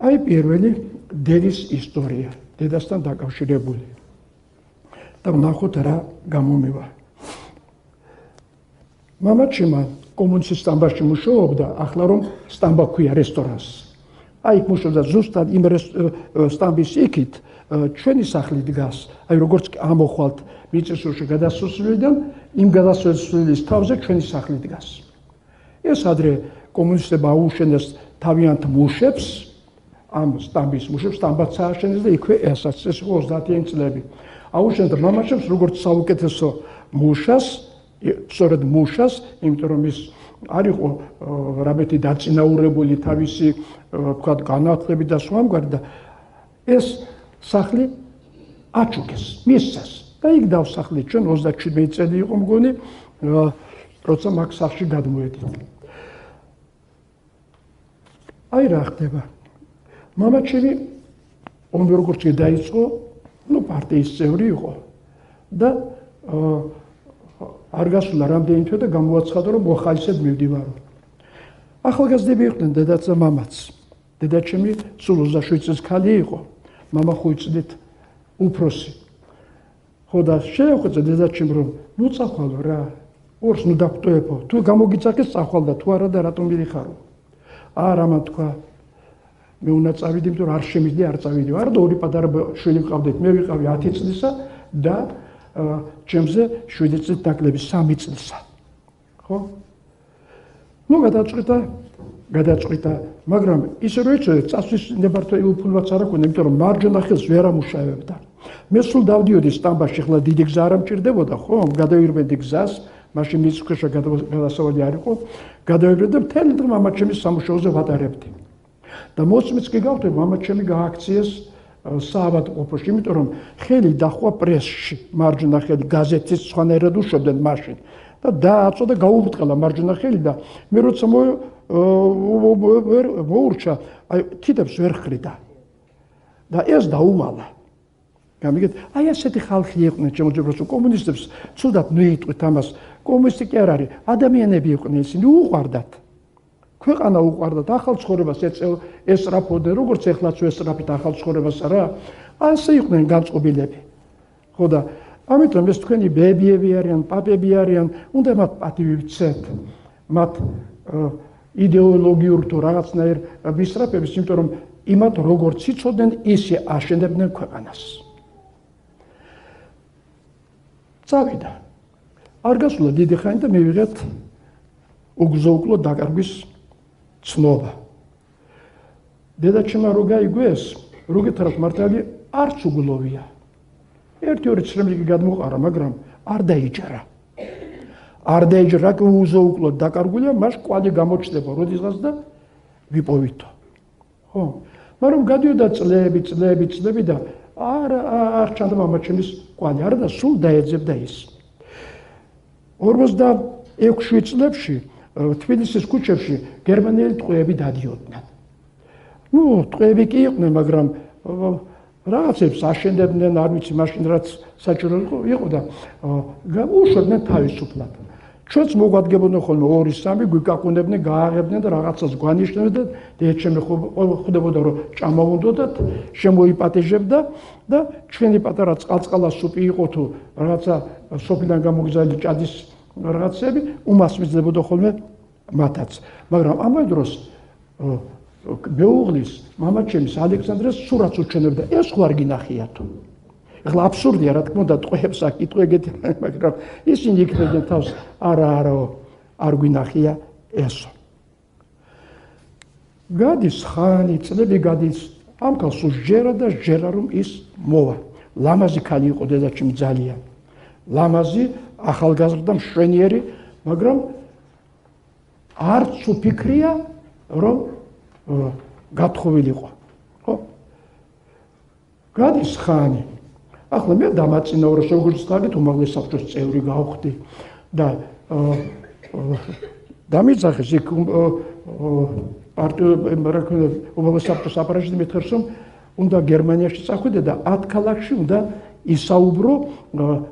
აი პირველი დედის ისტორია, დედასთან დაკავშირებული. და ვნახოთ რა გამომივა. მამაჩემმა კომუნისტის სტამბაში მუშაობდა, ახლა რომ სტამბა ქვია რესტორანს. აი იქ მუშაობდა ზუსტად იმ სტამბის იქით ჩვენი სახლი დგას. აი როგორც ამოხვალთ მიწისძვრაში გადასვლისიდან, იმ გადასვლის თავზე ჩვენი სახლი დგას. ეს ადრე კომუნისტებმა აუშენეს თავიანთ მუშებს, ამ სტამბის მუშებს, სტამბაც ააშენეს და იქვე ესაც ეს 30-იანი წლები. აუშენდა მამაჩემს როგორც საუკეთესო მუშას, სწორედ მუშას, იმიტომ რომ ის არ იყო რამეთი დაწინაურებული თავისი ვთქვათ განათლებით და სხვამგვარი და ეს სახლი აჩუქეს, მისცეს და იქ დავსახლეთ ჩვენ 37 წელი იყო მგონი, როცა მაგ სახლში გადმოვედით. აი რა ხდება. მამაჩემი ომი როგორც დაიწყო, პარტიის წევრი იყო და არ გასულა რამდენი თვე და გამოაცხადა რომ მოხალისედ მივდივარო. ახალგაზრდები იყვნენ დედაც და მამაც. დედაჩემი სულ 27 წლის ქალი იყო, მამა 5 წლით უფროსი. ხო და შეეხვეწა დედაჩემ რომ ნუ წახვალო რა, ორს ნუ დაგტოებო, თუ გამოგიცახეს წახვალ და თუ არა და რატომ მიდიხარო. არა მან თქვა მე უნდა წავიდი, იმიტომ რომ არ შემიძლია არ წავიდი. არა და ორი პატარა შვილი მყავდეთ, მე ვიყავი 10 წლისა და ჩემზე 7 წლით ნაკლები 3 წლისა. ხო? ნუ გადაწყვიტა, მაგრამ ისე რომ ეცოდეთ, წასვლის ნებართვა უფულვაც არ აქვს, იმიტომ რომ მარჯვენა ხელს ვერ ამუშავებდა. მე სულ დავდიოდი სტამბაში, ხლა დიდი გზა არ ამჭირდებოდა, ხო? გადავირბედი გზას, მაშინ მიწისქვეშა გადასავალი არ იყო, გადავირბედი და მთელი დღე მამაჩემის სამუშაოზე ვატარებდი. და მოსმიც კი გავხდები, მამაჩემი გააქციეს საავადმყოფოში, იმიტომ რომ ხელი დახვა პრესში, მარჯვენა ხელი გაზეთის სხვანაირად უშვებდნენ მაშინ და დააწოდა გაუბრტყელა მარჯვენა ხელი და მე როცა მოურჩა, აი თითებს ვერ ხრიდა და ეს დაუმალა. გამიგეთ, აი ასეთი ხალხი იყვნენ შემოძებროს კომუნისტებს, ცუდად მიიტყვით ამას, კომუნისტი კი არ არის, ადამიანები იყვნენ ისინი, უყვარდათ. ქვეყანა უყვარდათ, ახალ ცხოვრებას ესწრაფოდნენ, როგორც ეხლაც ვესწრაფით ახალ ცხოვრებას რა, ასე იყვნენ განწყობილები. ხო და ამიტომ ეს თქვენი ბებიები არიან, პაპები არიან, უნდა მათ პატივი ვცეთ, მათ იდეოლოგიურ თუ რაღაცნაირ მისწრაფების, იმიტომ რომ იმათ როგორც იცოდნენ, ისე აშენებდნენ ქვეყანას. წავიდა. არ გასულა დიდი ხანი და მივიღეთ უგზო-უკლო დაკარგვის ცნობა. დედაჩემმა რო გაიგეს, რო გითხრათ მართალი არც უგლოვია. ერთი-ორი ცრემლი გადმოყარა, მაგრამ არ დაიჯერა. არ დაიჯერა, უგზო-უკლო დაკარგულია, მას კვალი გამოჩნდება როდისღაც და ვიპოვითო. ხო? მაგრამ გადიოდა წლები და არ ჩანდა მამაჩემის კვალი, არა და სულ დაეძებდა ის. 46 წლებში თბილისის ქუჩებში გერმანელი ტყვეები დადიოდნენ. ნუ ტყვეები კი იყვნენ, მაგრამ რაღაცებს აშენდებდნენ, არ ვიცი, მაშინ რაც საჭირო იყო და უშვებდნენ თავისუფლად. ჩვენც მოგვადგებოდნენ ხოლმე 2-3, გვიკაკუნებდნენ, გააღებდნენ და რაღაცას გვანიშნებდნენ და დედაჩემი ხვდებოდა რომ ჭამა უნდოდათ, შემოიპატეჟებდა და ჩვენი პატარა წყალწყალა სუპი იყო თუ რაღაცა სოფლიდან გამოგზავნილი ჭადის რაღაცები უმასპინძლებოდა ხოლმე მათაც. მაგრამ ამავე დროს მეუღლის მამაჩემის ალექსანდრეს სურათს უჩვენებდა, ეს ხო არ გინახია თუ. ეხლა აბსურდია, რა თქმა უნდა, ტყვეებს აკითხვა ეგეთი, მაგრამ ისინი იქნებდნენ თავს, არა, არ გვინახია ესო. გადის ხანი, წლები გადის, ამ ქალს სჯერა და სჯერა რომ ის მოვა. ლამაზი ქალი იყო დედაჩემი ძალიან. ლამაზი, ახალგაზრდა, მშვენიერი, მაგრამ არც უფიქრია, რომ გათხოვილიყო. ხო? გადის ხანი. ახლა მე დამაწინაურე, როგორც ხარით, უმაღლეს საბჭოს წევრი გავხდი და დამიძახეს იქ უმაღლეს საბჭოს აპარატში მეთქეს, რომ უნდა გერმანიაში წახვიდე და 10 ქალაქში უნდა ისაუბრო,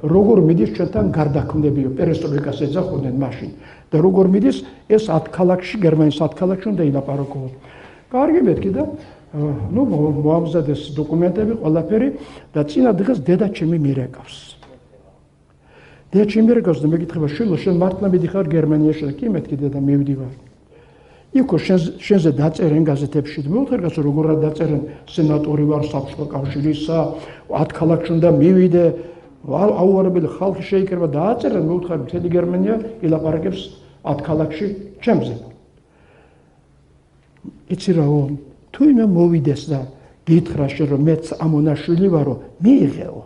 როგორ მიდის ჩვენთან გარდაქმნებიო, პერესტროიკას ეძახოდნენ მაშინ და როგორ მიდის ეს 10 ქალაქში, გერმანიის 10 ქალაქში უნდა ილაპარაკო. კარგი მეთქი და ნუ მოამზადეს დოკუმენტები ყველაფერი და წინა დღეს დედა ჩემი მირეკავს. დედა ჩემი მირეკავს და მეკითხება შვილო შენ მართლა მიდიხარ გერმანიაში და კი მეთქი დედა მივდივარ. იქო შენზე დაწერენ გაზეთებში და მეუთხარ კაცო როგორ დაწერენ სენატორი ვარ საბჭოთა კავშირისა 10 ქალაქში უნდა მივიდე აუარებელი ხალხი შეიკრება დააწერენ მეუთხარ მთელი გერმანია ილაპარაკებს 10 ქალაქში ჩემზე. იცი რაო თუ იმე მოვიდეს და გითხრა შენ რომ მეც ამონაშვილი ვარო მიიღეო.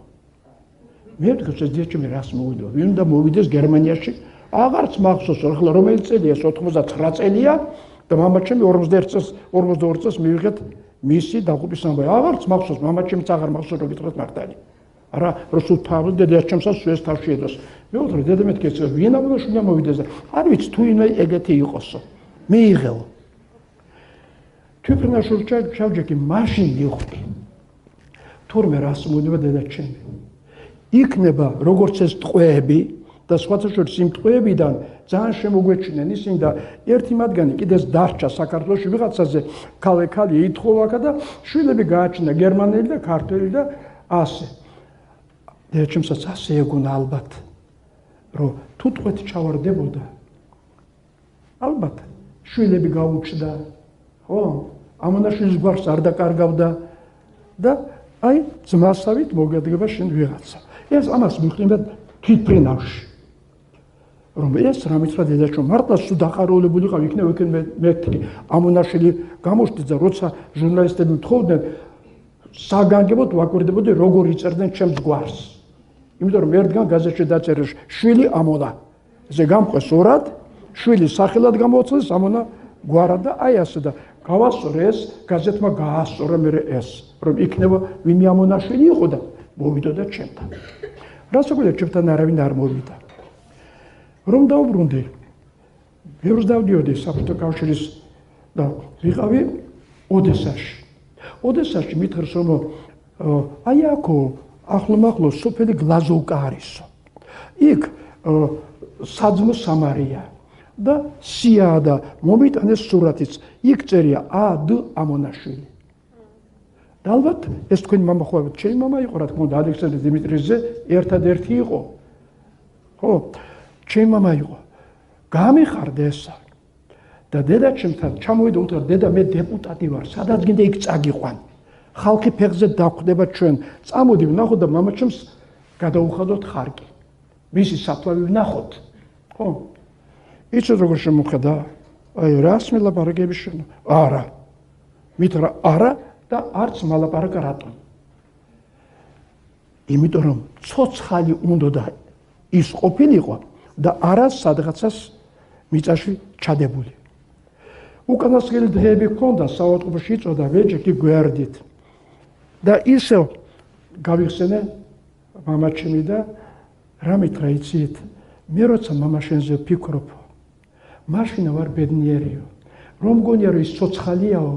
მე ვთქვი ეს ჩემი რას მოვიდო ვინ უნდა მოვიდეს გერმანიაში აღარც მახსოვს ახლა რომელი წელია 99 წელია და მამაჩემი 42 წელს მივიღეთ მისი დაღუპვის ამბავი აღარც მახსოვს მამაჩემიც აღარ მახსოვს რომ გითხრათ მართალი არა რუსულ თავი დედაჩემსაც სუეს თავში ედოს მე ვთქვი დედა მეთქი ეს ვინ ამონაშვილი მოვიდეს და არ ვიცი თუ იმე ეგეთი იყოსო მიიღეო თვითონ შავჯეკი მაშინ მივხვდი თურმე რას მოუდება დედაჩემი იქნება როგორც ეს ტყვეები და სხვათა შორის იმ ტყვეებიდან ძალიან შემოგვეჩინენ ისინი და ერთი მათგანი კიდეს დარჩა საქართველოში ვიღაცაზე ქალი ითხოვა და შვილები გააჩინა გერმანელი და ქართველი და ასე დედაჩემსაც ასე ეგონა ალბათ რომ თუ ტყვეთ ჩავარდებოდა ალბათ შვილები გაუჩნდა ხო ამონაშვილის გვარს არ დაკარგავდა და აი ძმასავით მოგედგება შენ ვიღაცა ეს ამას მიხდება თვითფრენავში რომ ეს რამის რა დედაჩემ მართლა სულ დახაროულებული ყავ იქნებ ეგ მეთქი ამონაშვილი გამოჩნდა და როცა ჟურნალისტები მთხოვდნენ საგანგებოდ ვაკვირდებოდი როგორ იწერდნენ ჩემს გვარს იმიტომ რომ ერთგან გაზეთში დაწერეს შვილი ამონა ესე გამყვეს ორად შვილი სახელად გამოაცხადეს ამონა გვარად და აი ასე და გავასწორე ეს გაზეთმა გაასწორა მე ეს რომ იქნება ვინმე ამონაშვილი იყო და მოვიდოდა ჩემთან რასაკვირველია ჩემთან არავინ არ მოვიდა რომ დავბრუნდი ბევრს დავდიოდი საბჭოთა კავშირის და ვიყავი ოდესაში მითხრს რომ აი აქო ახლომახლო სოფელი გლაზოვკა არისო იქ საძმო სამარია და სია და მომიტანეს სურათიც იქ წერია ად ამონაშვილი და ალბათ ეს თქვენი მამა ხო ჩემი მამა იყო რა თქმა უნდა ალექსანდრე დიმიტრიძე ერთადერთი იყო ხო ჩემი მამა იყო გამიხარდა ესა და დედაჩემთან ჩამოვიდა უთხრა დედა მე დეპუტატი ვარ სადაც გინდა იქ წაგიყვან ხალხი ფეხზე დახვდება ჩვენ წამოდი ვნახოთ და მამაჩემს გადაუხადოთ ხარკი მისი საფლავი ვნახოთ ხო იცი როგორ შემოხედა აი რას მელაპარაკები შენ არა მითხრა არა და არც მალაპარაკა რატომ იმიტომ რომ ცოცხალი უნდა და ის ყოფილიყო და არა სადღაცას მიწაში ჩადებული უკანასკნელი დღეები ჰქონდა საავადმყოფოში იწოდა ვეჯექი გვერდით და ისე გავიხსენე მამაჩემი და რა მითხრა იცით მე როცა მამა შენზე ვფიქრობ მაშინ ვარ ბედნიერიო რომ მგონია რომ ის ცოცხალიაო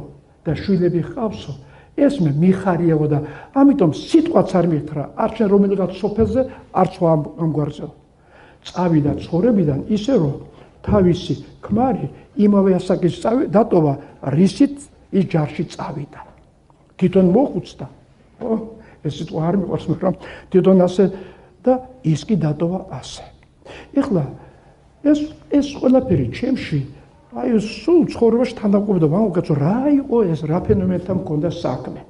და შვილები ჰყავსო ეს მე მიხარიაო და ამიტომ სიტყვაც არ მითხრა არ შენ რომელიღაც სოფელზე არც ამ გვარზე წავიდა ცხოვრებიდან ისე რომ თავისი ქმარი იმავე ასაკის დატოვა რისით ის ჯარში წავიდა თვითონ მოხუცდა ხო ეს სიტყვა არ მიყვარს მაგრამ თვითონ ასე და ის კი დატოვა ასე ეხლა ეს ყველაფერი ჩემში აი სულ ცხოვრებაში თანამდებობა მაგაცო რა იყო ეს რა ფენომენთან მქონდა საქმე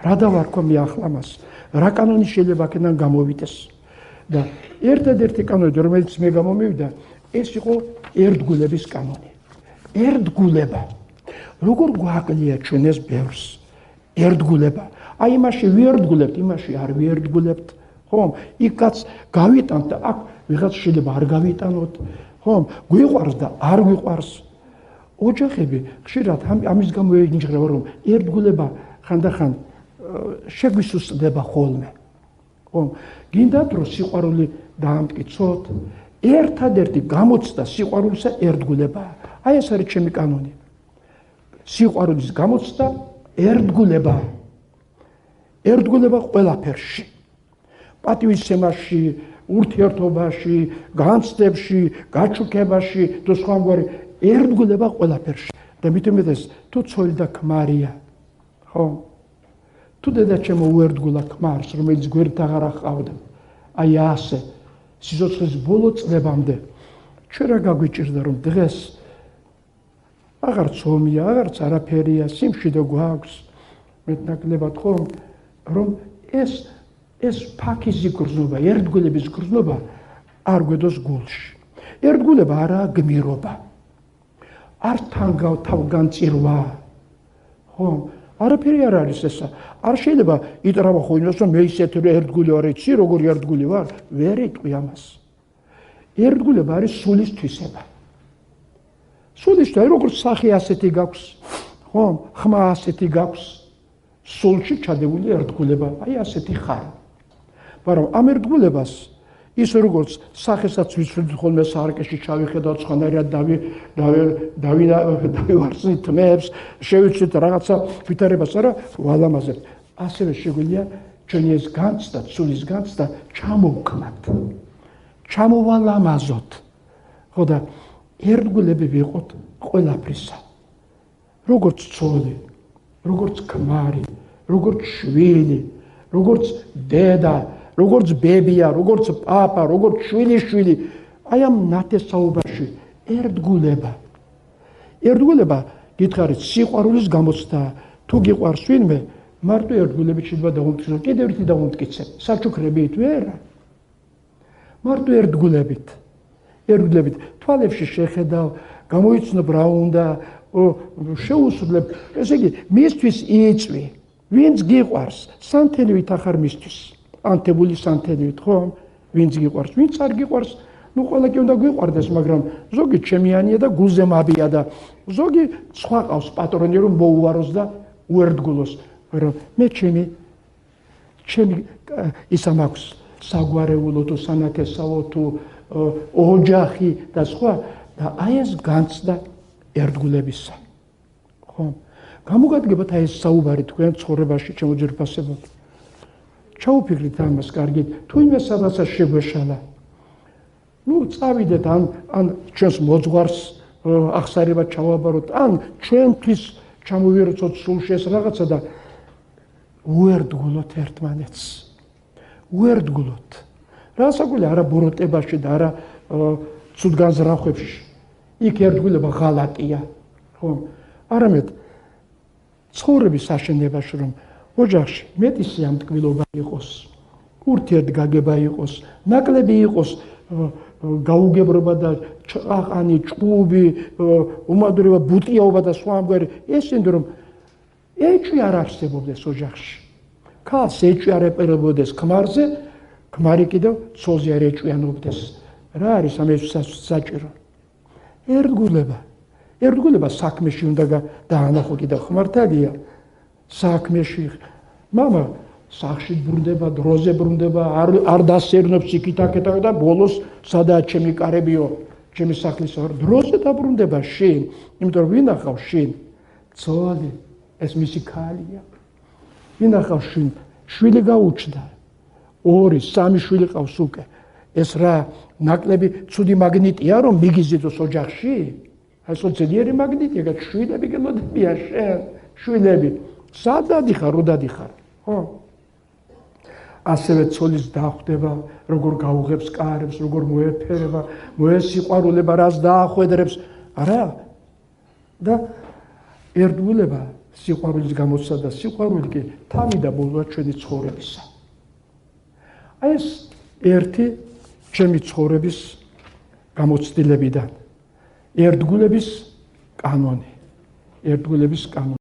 რა დავარქვა მე ახლა მას რა კანონი შეიძლება აქედან გამოვიდეს და ერთადერთი კანონი რომელიც მე გამომივიდა ეს იყო ერთგულების კანონი ერთგულება როგორ გვაკლია ჩვენ ეს ბევრს ერთგულება აი იმაში ვიერთგულებთ იმაში არ ვიერთგულებთ ხომ იქაც გავიტანთ და აქ ვიღაც შეიძლება არ გავიტანოთ ხომ გვიყვარს და არ გვიყვარს ოჯახები ხშირად ამის გამო ეინჯღრება რომ ერთგულება ხანდახან შეგვისუსტდება ხოლმე ხომ გინდათ რომ სიყვარული დაამტკიცოთ ერთადერთი გამოცდა სიყვარულისა ერთგულებაა აი ეს არის ჩემი კანონი სიყვარულის გამოცდა ერთგულებაა ერთგულება ყველაფერში პატივისცემაში ურთიერთობაში, განცდებში, გაჩუქებაში და სხვაგვარი ერთგულება ყველაფერში. და მით უმეტეს თუ ცოლი და ქმარია, ხო? თუ დედაჩემო უერთგულა ქმარს, რომელიც გვერდით აღარ აყავდა, აი ასე სიცოცხლის ბოლო წლებამდე ჩვენ რა გაგვიჭირდა რომ დღეს აღარც ომია, აღარც არაფერია, სიმშვიდე გვაქვს, მეტნაკლებად ხომ, რომ ეს ფაქიზი გრძნობა, ერთგულების გრძნობა არ გვედოს გულში. ერთგულება არაა გმირობა, არ თავგანწირვა, ხო? არაფერი არ არის ესა. არ შეიძლება იტრავა ხო იმას, რომ მე ისეთი ერთგული ვარ, იცი როგორი ერთგული ვარ? ვერ იტყვი ამას. ერთგულება არის სულის თვისება. სულის თვისება, როგორც სახე ასეთი გაქვს, ხო? ხმა ასეთი გაქვს, სულში ჩადებული ერთგულება, აი ასეთი ხარ. მაგრამ ამ ერთგულებას ის როგორც სახესაც ვიცვით ხოლმე სარკეში ჩავიხედავთ, სხვანაირად დავივარსნით თმებს, შევიცვით რაღაცა ვითარებას არა ვალამაზებთ. ასევე შეგვიძლია ჩვენი ეს განცდა, სულის განცდა ჩამოვქმნათ, ჩამოვალამაზოთ. ხო და ერთგულები ვიყოთ ყველაფრისა. როგორც ცოლი, როგორც ქმარი, როგორც შვილი, როგორც დედა, როგორც ბებია, როგორც პაპა, როგორც შვილიშვილი, აი ამ ნათესაობაში ერთგულება. ერთგულება გითხარით სიყვარულის გამოცდა. თუ გიყვარს ვინმე, მარტო ერთგულებით შეიძლება დაუმტკიცო, კიდევ ერთი დაუმტკიცე, საჩუქრებით ვერა. მარტო ერთგულებით. ერთგულებით თვალებში შეხედავ, გამოიცნობ რა უნდა, შეუსრულებ, ესე იგი, მისთვის იწვი, ვინც გიყვარს, სანთელივით ახარ მისთვის. ანთებული სანთელივით, ხო? ვინც გიყვარს, ვინც არ გიყვარს, ნუ ყველა კი უნდა გვიყვარდეს, მაგრამ ზოგი ჩემიანია და გულზე მაბია და ზოგი სხვა ყავს პატრონი რომ მოუვაროს და უერთგულოს, მაგრამ მე ჩემი ისა მაქვს საგვარეულო თუ სანათესავო თუ ოჯახი და სხვა და აი ეს განცდა ერთგულებისა. ხო? გამოგადგებათ აი ეს საუბარი თქვენ ცხოვრებაში ჩემო ძვირფასებო. ჩაუფიქრით ამას კარგით, თუ იმე სადაცაც შეგვეშალა. ნუ წავიდეთ ან ჩვენს მოძღვარს ახსარება ჩავაბაროთ, ან ჩვენთვის ჩამოვიერთოთ სულში ეს რაღაცა და უერთგულოთ ერთმანეთს. უერთგულოთ. რასაკვირველია არა ბოროტებაში და არა ცუდ განზრახვებში. იქ ერთგულება ღალატია, ხო? არამედ ცხოვრების აშენებაში რომ ოჯახში მეტი სიამტკბილობა იყოს, ურთიერთგაგება იყოს, ნაკლები იყოს გაუგებრობა და ჭყაყანი, ჭყუები, უმადურება, ბუტიაობა და სხვა ამგვარი, ესენდ რომ ეჭვი არ არსებობდეს ოჯახში. ქალს ეჭვი არ ეპირებოდეს ქმარზე, ქმარი კიდევ ცოლზე არ ეჭვიანობდეს. რა არის ამისთვის საჭირო? ერთგულება. ერთგულება საქმეში უნდა დაანახო კიდევ ხმართალია. საქმეში მამა სახში ბრუნდება, დროზე ბრუნდება, არ დასერნობს იქით-აქეთ და ბოლოს სადაა ჩემი კარებიო, ჩემი სახლის დროზე დაბრუნდება შინ, იმიტომ რომ ვინახავ შინ? ცოლი, ეს მისი ქალია. ვინახავ შინ? შვილი გაუჩნდა. 2-3 შვილი ყავს უკვე. ეს რა ნაკლები ცუდი მაგნიტია რომ მიგიზიდოს ოჯახში? აი ეს ძლიერი მაგნიტია, შვილები გელოდებიან შენ, შვილები. სად დადიხარ, რო დადიხარ, ხო? ასევე ცოლის დახვდება, როგორ გაუღებს კარებს, როგორ მოეფერება, მოესიყვარულება, რას დაახვედრებს, არა? და ერთგულება სიყვარულის გამოცდა და სიყვარული კი თავი და ბოლოა ჩვენი ცხოვრებისა. აი ეს ერთი ჩემი ცხოვრების გამოცდილებიდან ერთგულების კანონი. ერთგულების კანონი.